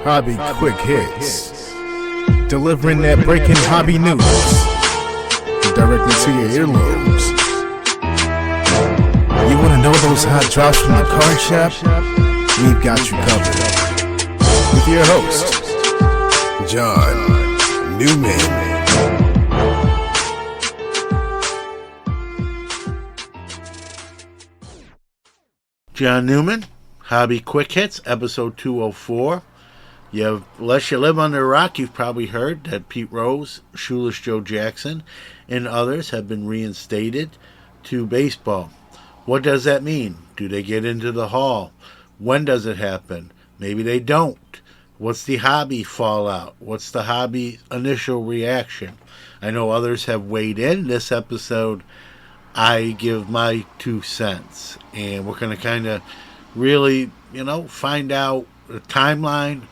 Hobby Quick Hits. Delivering that breaking hobby news directly to your earlobes. You want to know those hot drops from the card shop? We've got you covered. With your host, John Newman. John Newman, Hobby Quick Hits, episode 204. Unless you live under a rock, you've probably heard that Pete Rose, Shoeless Joe Jackson, and others have been reinstated to baseball. What does that mean? Do they get into the Hall? When does it happen? Maybe they don't. What's the hobby fallout? What's the hobby initial reaction? I know others have weighed in. This episode, I give my 2 cents. And we're going to kind of really, find out the timeline,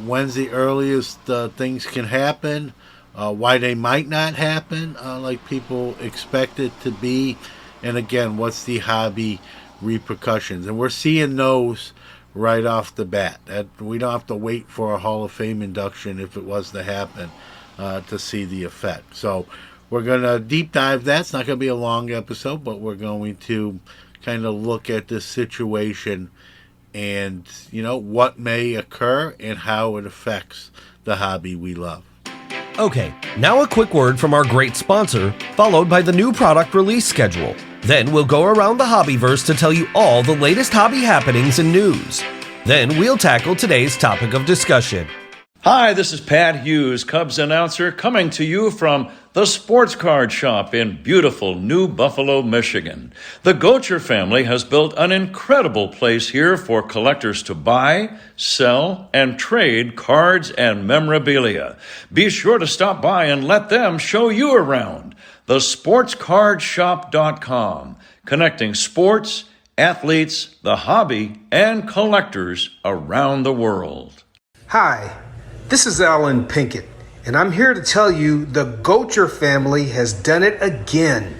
when's the earliest things can happen, why they might not happen like people expect it to be, and again, what's the hobby repercussions. And we're seeing those right off the bat. We don't have to wait for a Hall of Fame induction if it was to happen to see the effect. So we're going to deep dive that. It's not going to be a long episode, but we're going to kind of look at this situation and, what may occur and how it affects the hobby we love. Okay, now a quick word from our great sponsor, followed by the new product release schedule. Then we'll go around the hobbyverse to tell you all the latest hobby happenings and news. Then we'll tackle today's topic of discussion. Hi, this is Pat Hughes, Cubs announcer, coming to you from the Sports Card Shop in beautiful New Buffalo, Michigan. The Gocher family has built an incredible place here for collectors to buy, sell, and trade cards and memorabilia. Be sure to stop by and let them show you around. TheSportsCardShop.com, connecting sports, athletes, the hobby, and collectors around the world. Hi. This is Alan Pinkett, and I'm here to tell you the Gocher family has done it again.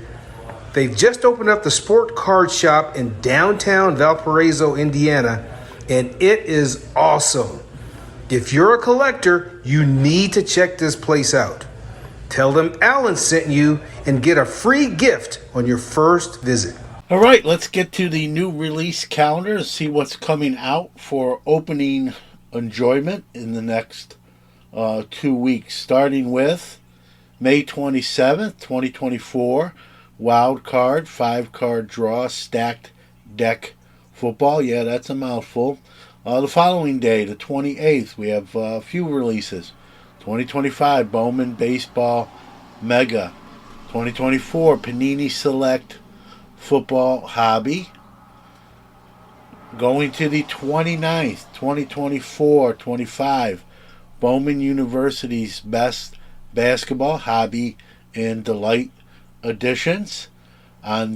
They've just opened up the Sport Card Shop in downtown Valparaiso, Indiana, and it is awesome. If you're a collector, you need to check this place out. Tell them Alan sent you and get a free gift on your first visit. All right, let's get to the new release calendar and see what's coming out for opening enjoyment in the next 2 weeks, starting with May 27th, 2024, wild card, 5-card draw, stacked deck football. Yeah, that's a mouthful. The following day, the 28th, we have a few releases. 2025 Bowman Baseball Mega. 2024 Panini Select Football Hobby. Going to the 29th, 2024-25, Bowman University's Best Basketball Hobby and Delight editions.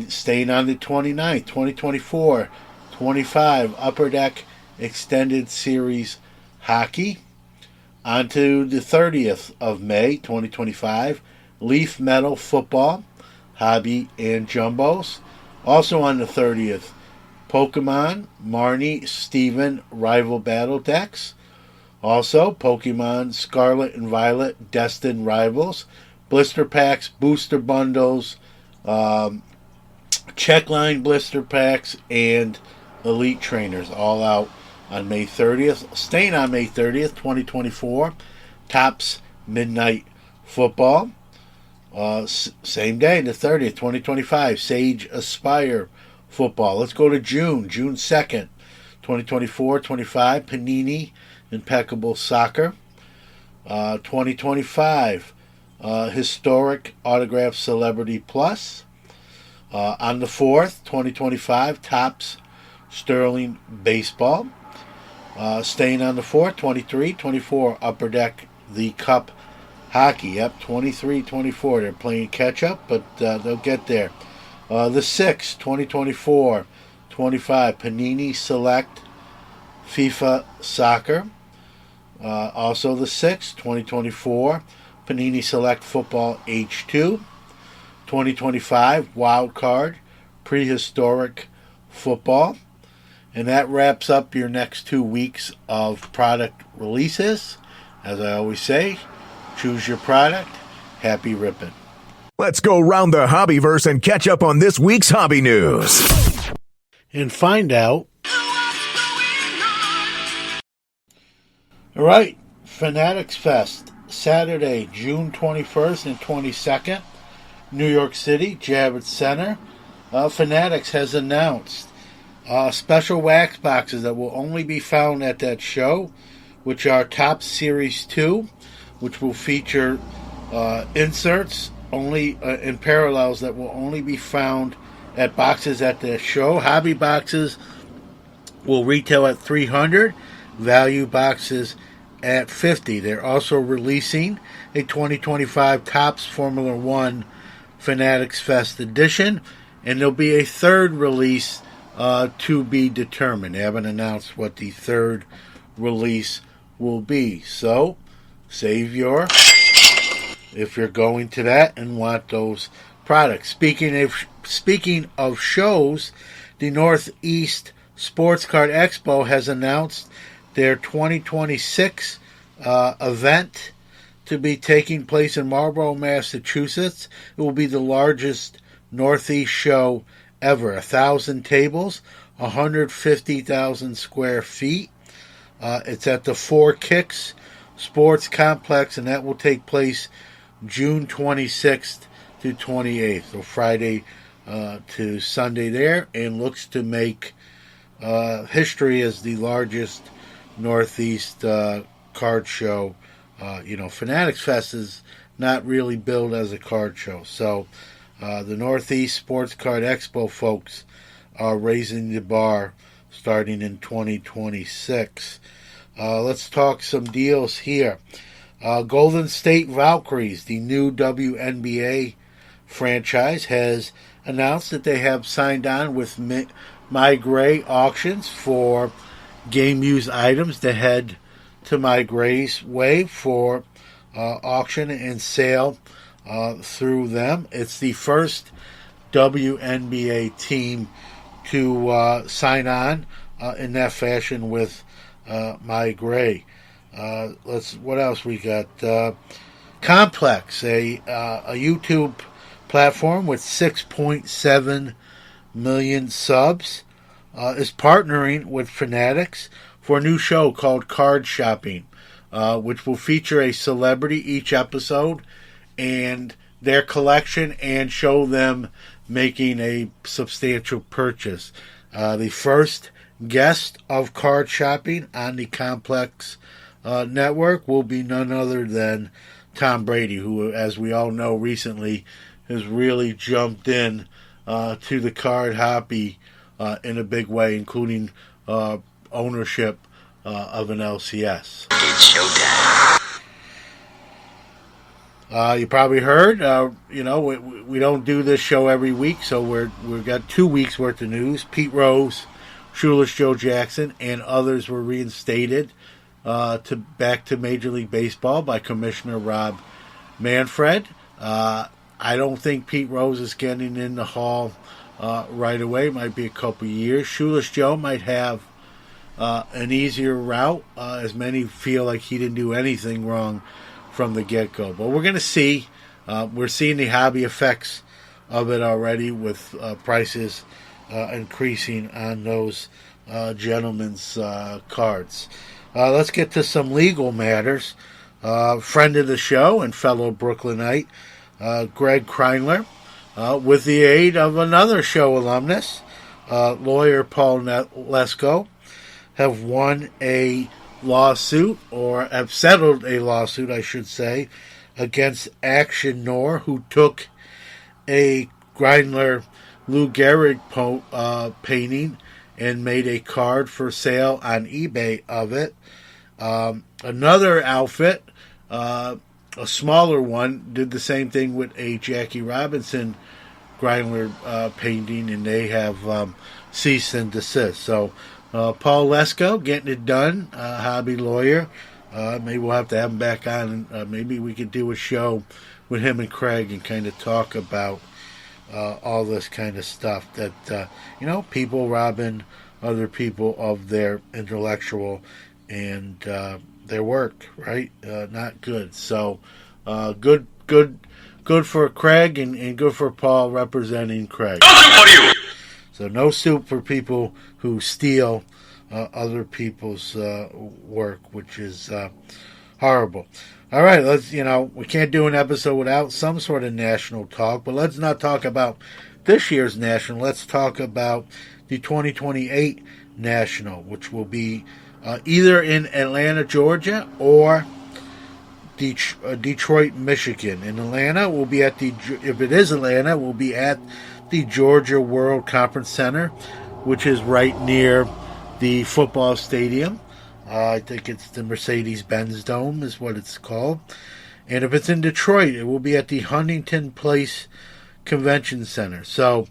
Staying on the 29th, 2024-25, Upper Deck Extended Series Hockey. On to the 30th of May, 2025, Leaf Metal Football Hobby and Jumbos. Also on the 30th, Pokemon, Marnie, Steven, Rival Battle Decks. Also, Pokemon, Scarlet and Violet, Destined Rivals. Blister Packs, Booster Bundles, Checkline Blister Packs, and Elite Trainers. All out on May 30th. Staying on May 30th, 2024, Topps Midnight Football. Same day, the 30th, 2025, Sage Aspire Football. Let's go to June 2nd, 2024-25, Panini Impeccable Soccer. 2025, Historic Autograph Celebrity Plus. On the 4th, 2025, Topps Sterling Baseball. Staying on the 4th, 23-24, Upper Deck The Cup Hockey. Yep, 23-24. They're playing catch up, but they'll get there. The 6th, 2024-25, Panini Select FIFA Soccer. Also the 6th, 2024, Panini Select Football H2. 2025, Wild Card Prehistoric Football. And that wraps up your next 2 weeks of product releases. As I always say, choose your product. Happy ripping. Let's go round the hobbyverse and catch up on this week's hobby news. And find out. All right, Fanatics Fest, Saturday, June 21st and 22nd, New York City, Javits Center. Fanatics has announced special wax boxes that will only be found at that show, which are Top Series 2, which will feature inserts only in parallels that will only be found at boxes at the show. Hobby boxes will retail at $300, value boxes at $50. They're also releasing a 2025 Topps Formula One Fanatics Fest edition, and there'll be a third release to be determined. They haven't announced what the third release will be, so save your if you're going to that and want those products. Speaking of shows, the Northeast Sports Card Expo has announced their 2026 event to be taking place in Marlborough, Massachusetts. It will be the largest Northeast show ever. 1,000 tables, 150,000 square feet. It's at the Four Kicks Sports Complex, and that will take place June 26th to 28th, so Friday to Sunday there, and looks to make history as the largest Northeast card show. Fanatics Fest is not really billed as a card show, so the Northeast Sports Card Expo folks are raising the bar starting in 2026. Let's talk some deals here. Golden State Valkyries, the new WNBA franchise, has announced that they have signed on with My Gray Auctions for game used items to head to My Gray's way for auction and sale through them. It's the first WNBA team to sign on in that fashion with My Gray. What else we got? Complex, a YouTube platform with 6.7 million subs, is partnering with Fanatics for a new show called Card Shopping, which will feature a celebrity each episode and their collection and show them making a substantial purchase. The first guest of Card Shopping on the Complex network will be none other than Tom Brady, who, as we all know, recently has really jumped in to the card hobby in a big way, including ownership of an LCS. It's showtime. You probably heard, we don't do this show every week, so we've got 2 weeks worth of news. Pete Rose, Shoeless Joe Jackson, and others were reinstated back to Major League Baseball by Commissioner Rob Manfred. I don't think Pete Rose is getting in the Hall right away. It might be a couple years. Shoeless Joe might have an easier route, as many feel like he didn't do anything wrong from the get-go. But we're going to see. We're seeing the hobby effects of it already with prices increasing on those gentlemen's cards. Let's get to some legal matters. Friend of the show and fellow Brooklynite, Greg Kreinler, with the aid of another show alumnus, lawyer Paul Lesko, have won a lawsuit, or have settled a lawsuit, I should say, against Action Nor, who took a Grindler Lou Gehrig painting and made a card for sale on eBay of it. Another outfit, a smaller one, did the same thing with a Jackie Robinson Grindler painting, and they have cease and desist. So Paul Lesko getting it done, hobby lawyer. Maybe we'll have to have him back on, and maybe we could do a show with him and Craig and kind of talk about all this kind of stuff that, people robbing other people of their intellectual and their work, right? Not good. So good for Craig and good for Paul representing Craig. No soup for you! So no soup for people who steal other people's work, which is horrible. All right, we can't do an episode without some sort of national talk, but let's not talk about this year's national. Let's talk about the 2028 national, which will be either in Atlanta, Georgia, or Detroit, Michigan. In Atlanta, we'll be if it is Atlanta, we'll be at the Georgia World Conference Center, which is right near the football stadium. I think it's the Mercedes-Benz Dome is what it's called. And if it's in Detroit, it will be at the Huntington Place Convention Center. So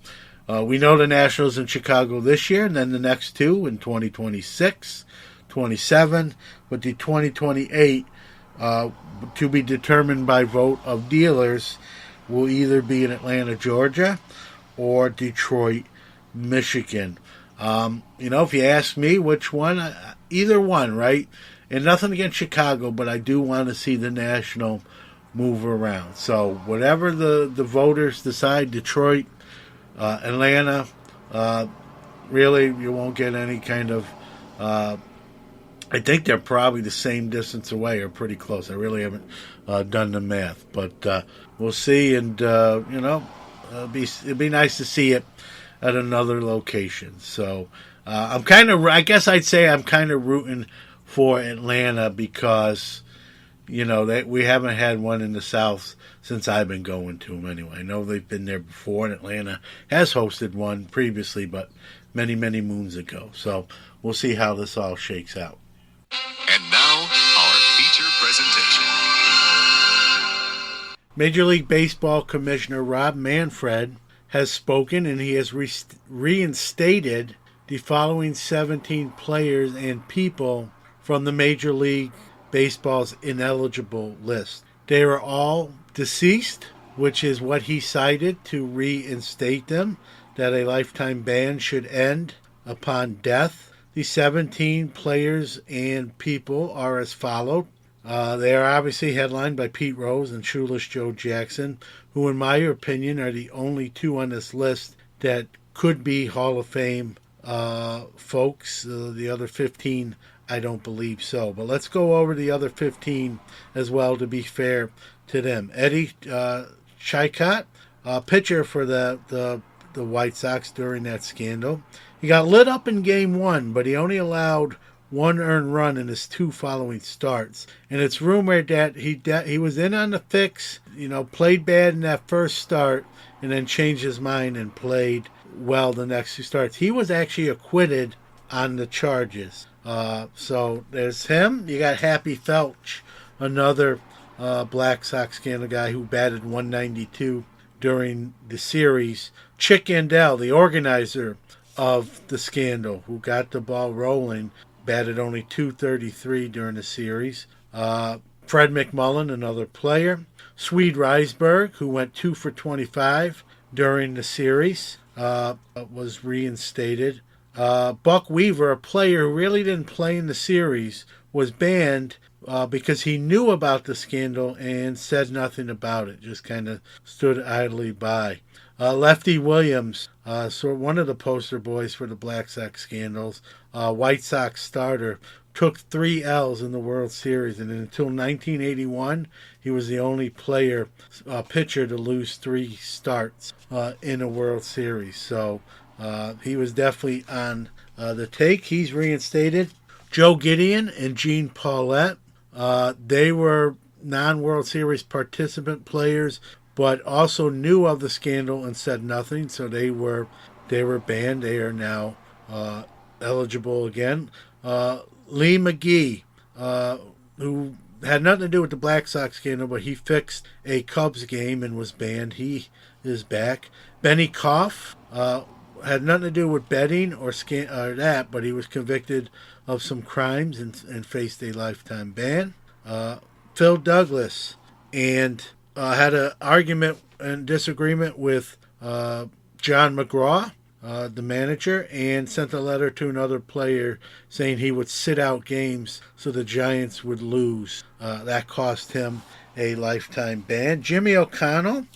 we know the Nationals in Chicago this year, and then the next two in 2026, 27. But the 2028, to be determined by vote of dealers, will either be in Atlanta, Georgia, or Detroit, Michigan. If you ask me which one, either one, right? And nothing against Chicago, but I do want to see the National move around. So whatever the voters decide, Detroit, Atlanta, really you won't get any kind of... I think they're probably the same distance away or pretty close. I really haven't done the math. But we'll see, and, it'd be nice to see it at another location. So I guess I'd say I'm kind of rooting for Atlanta because, we haven't had one in the South since I've been going to them anyway. I know they've been there before, and Atlanta has hosted one previously, but many, many moons ago. So we'll see how this all shakes out. And now, our feature presentation. Major League Baseball Commissioner Rob Manfred has spoken, and he has reinstated the following 17 players and people from the Major League Baseball's ineligible list. They are all deceased, which is what he cited to reinstate them, that a lifetime ban should end upon death. The 17 players and people are as followed. They are obviously headlined by Pete Rose and Shoeless Joe Jackson, who in my opinion are the only two on this list that could be Hall of Fame folks. The other 15, I don't believe so. But let's go over the other 15 as well to be fair to them. Eddie Chicott, pitcher for the White Sox during that scandal. He got lit up in Game 1, but he only allowed one earned run in his two following starts. And it's rumored that he was in on the fix, played bad in that first start, and then changed his mind and played well the next two starts. He was actually acquitted on the charges. So there's him. You got Happy Felch, another Black Sox scandal guy who batted 192 during the series. Chick Andell, the organizer of the scandal, who got the ball rolling, batted only 233 during the series. Fred McMullen, another player. Swede Risberg, who went 2 for 25 during the series, was reinstated. Buck Weaver, a player who really didn't play in the series, was banned because he knew about the scandal and said nothing about it, just kind of stood idly by. Lefty Williams, one of the poster boys for the Black Sox scandals, White Sox starter, took 3 L's in the World Series, and until 1981, he was the only pitcher to lose 3 starts in a World Series. So he was definitely on the take. He's reinstated. Joe Gideon and Gene Paulette, they were non-World Series participant players, but also knew of the scandal and said nothing, so they were banned. They are now eligible again. Lee McGee, who had nothing to do with the Black Sox scandal, but he fixed a Cubs game and was banned. He is back. Benny Koff had nothing to do with betting or that, but he was convicted of some crimes and faced a lifetime ban. Phil Douglas and had an argument and disagreement with John McGraw, the manager, and sent a letter to another player saying he would sit out games so the Giants would lose. That cost him a lifetime ban. Jimmy O'Connell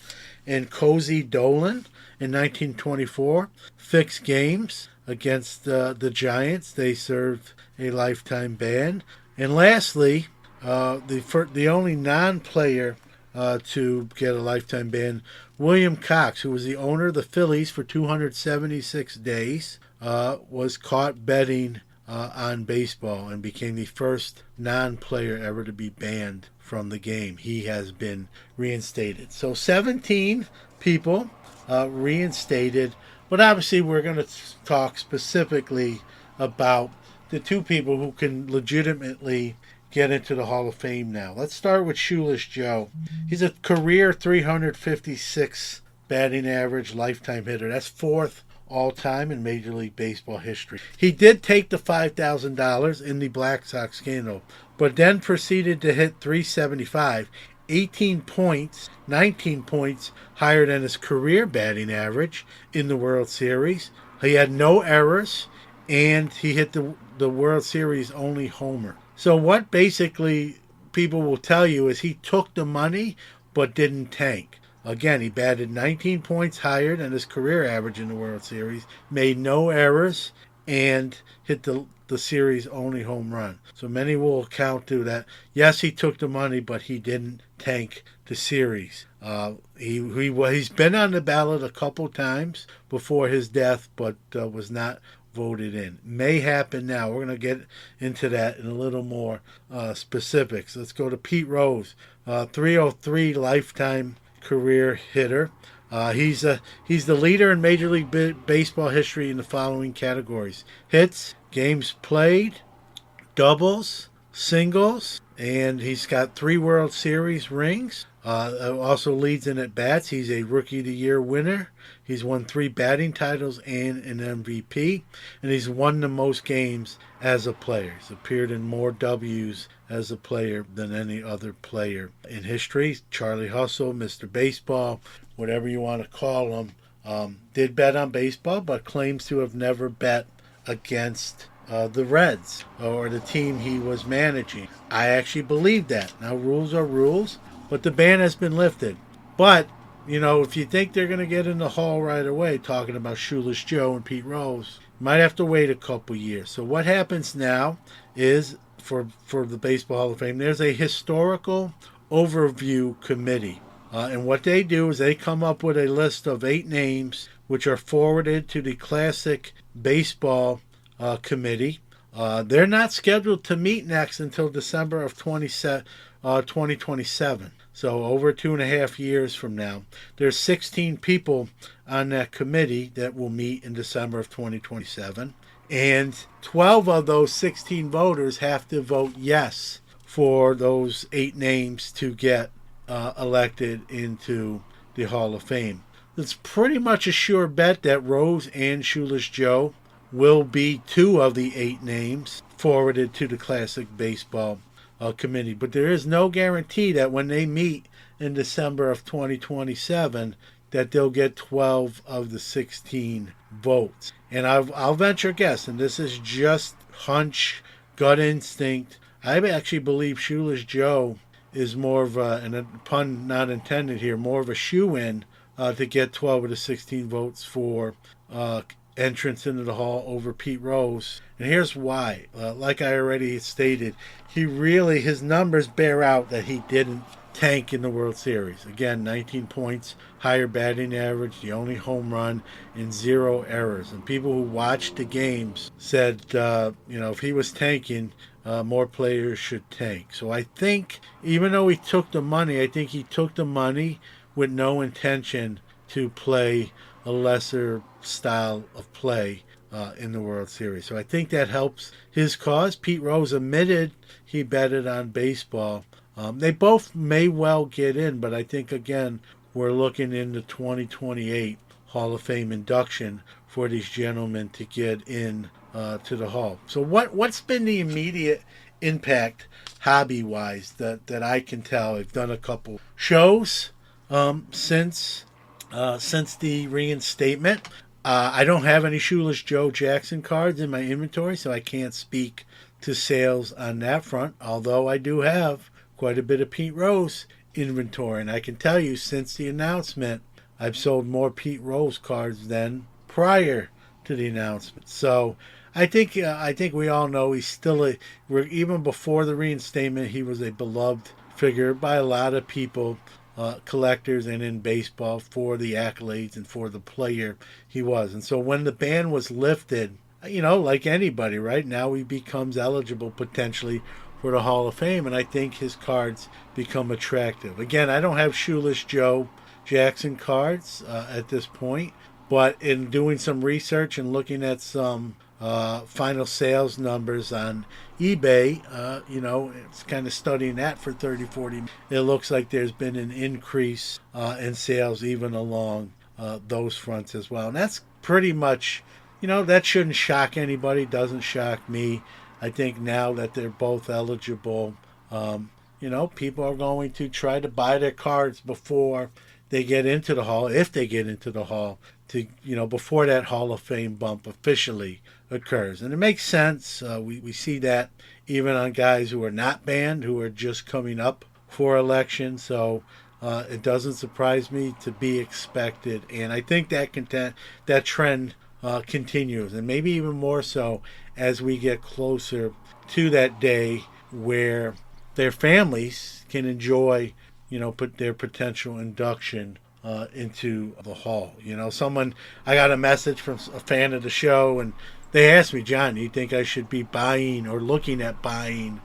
and Cozy Dolan in 1924 fixed games against the Giants. They served a lifetime ban. And lastly, the only non-player to get a lifetime ban, William Cox, who was the owner of the Phillies for 276 days, was caught betting on baseball and became the first non-player ever to be banned from the game. He has been reinstated. So 17 people reinstated, but obviously we're going to talk specifically about the two people who can legitimately get into the Hall of Fame now. Let's start with Shoeless Joe. He's a career 356 batting average lifetime hitter. That's fourth all-time in Major League Baseball history. He did take the $5,000 in the Black Sox scandal, but then proceeded to hit 375, 18 points, 19 points higher than his career batting average in the World Series. He had no errors, and he hit the World Series only homer. So what basically people will tell you is he took the money but didn't tank. Again, he batted 19 points higher than his career average in the World Series, made no errors, and hit the series only home run. So many will account to that. Yes, he took the money, but he didn't tank the series. He's been on the ballot a couple times before his death, but was not voted in. May happen now. We're going to get into that in a little more specifics. Let's go to Pete Rose, 303 lifetime career hitter. He's the leader in Major League Baseball history in the following categories: hits, games played, doubles, singles, and he's got 3 World Series rings. Also leads in at bats. He's a Rookie of the Year winner. He's won 3 batting titles and an MVP, and he's won the most games as a player. He's appeared in more W's as a player than any other player in history. Charlie Hustle, Mr. Baseball, whatever you want to call him, did bet on baseball, but claims to have never bet against the Reds or the team he was managing. I actually believe that. Now, rules are rules, but the ban has been lifted. But, you know, if you think they're going to get in the Hall right away, talking about Shoeless Joe and Pete Rose, you might have to wait a couple years. So what happens now is, for the Baseball Hall of Fame, there's a historical overview committee. And what they do is they come up with a list of 8 names, which are forwarded to the Classic Baseball Committee. They're not scheduled to meet next until December of 2027. So over 2.5 years from now. There's 16 people on that committee that will meet in December of 2027. And 12 of those 16 voters have to vote yes for those 8 names to get elected into the Hall of Fame. It's pretty much a sure bet that Rose and Shoeless Joe will be 2 of the 8 names forwarded to the Classic Baseball Committee. But there is no guarantee that when they meet in December of 2027 that they'll get 12 of the 16 votes. And I'll venture guess, and this is just hunch, gut instinct, I actually believe Shoeless Joe is more of a, and a pun not intended here, more of a shoe-in to get 12 of the 16 votes for entrance into the Hall over Pete Rose. And here's why. Like I already stated, his numbers bear out that he didn't tank in the World Series. Again, 19 points, higher batting average, the only home run, and 0 errors. And people who watched the games said, if he was tanking, more players should tank. So I think, even though he took the money, I think he took the money with no intention to play a lesser style of play in the World Series. So I think that helps his cause. Pete Rose admitted he betted on baseball. They both may well get in, but I think, again, we're looking in the 2028 Hall of Fame induction for these gentlemen to get in to the Hall. So what's been the immediate impact hobby-wise that I can tell? I've done a couple shows since the reinstatement. I don't have any Shoeless Joe Jackson cards in my inventory, so I can't speak to sales on that front, although I do have quite a bit of Pete Rose inventory. And I can tell you, since the announcement, I've sold more Pete Rose cards than prior to the announcement. So I think we all know he's still even before the reinstatement, he was a beloved figure by a lot of people, collectors and in baseball, for the accolades and for the player he was. And so when the ban was lifted, like anybody, right now he becomes eligible potentially for the Hall of Fame, and I think his cards become attractive. Again, I don't have Shoeless Joe Jackson cards at this point, but in doing some research and looking at some final sales numbers on eBay, it's kind of studying that for 30, 40. It looks like there's been an increase in sales even along those fronts as well. And that's pretty much, that shouldn't shock anybody, doesn't shock me. I think now that they're both eligible, people are going to try to buy their cards before they get into the Hall, if they get into the Hall, to before that Hall of Fame bump officially occurs. And it makes sense. We see that even on guys who are not banned, who are just coming up for election. So it doesn't surprise me, to be expected. And I think that trend continues, and maybe even more so as we get closer to that day where their families can enjoy, put their potential induction into the Hall. I got a message from a fan of the show, and they asked me, John, do you think I should be buying or looking at buying,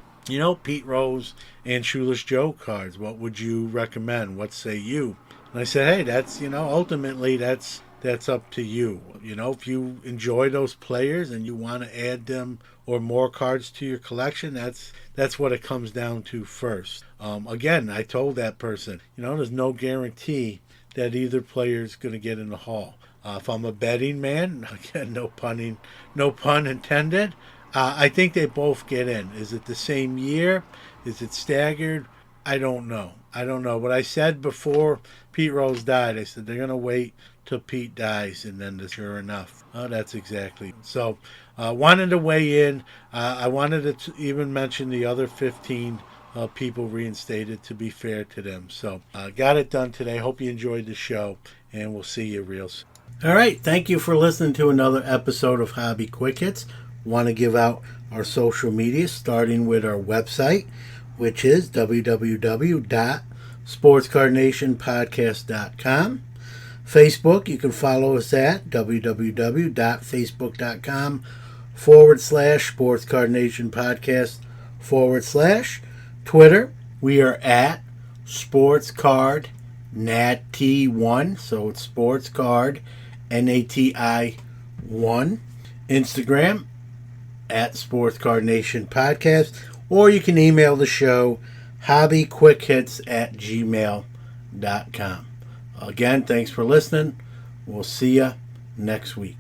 Pete Rose and Shoeless Joe cards? What would you recommend? What say you? And I said, hey, that's, ultimately that's up to you. If you enjoy those players and you want to add them or more cards to your collection, that's what it comes down to first. Again, I told that person, there's no guarantee that either player is going to get in the Hall. If I'm a betting man, again, no pun intended, I think they both get in. Is it the same year? Is it staggered? I don't know. But I said before Pete Rose died, I said they're going to wait till Pete dies, and then sure enough, that's exactly. So wanted to weigh in. I wanted to even mention the other 15 people reinstated, to be fair to them. So got it done today. Hope you enjoyed the show, and we'll see you real soon. All right. Thank you for listening to another episode of Hobby Quick Hits. Want to give out our social media, starting with our website, which is www.sportscardnationpodcast.com. Facebook, you can follow us at www.facebook.com/SportsCardNationPodcast/ Twitter, we are at SportsCardNati1, so it's SportsCard NATI1. Instagram, at SportsCardNationPodcast, or you can email the show, hobbyquickhits@gmail.com. Again, thanks for listening. We'll see you next week.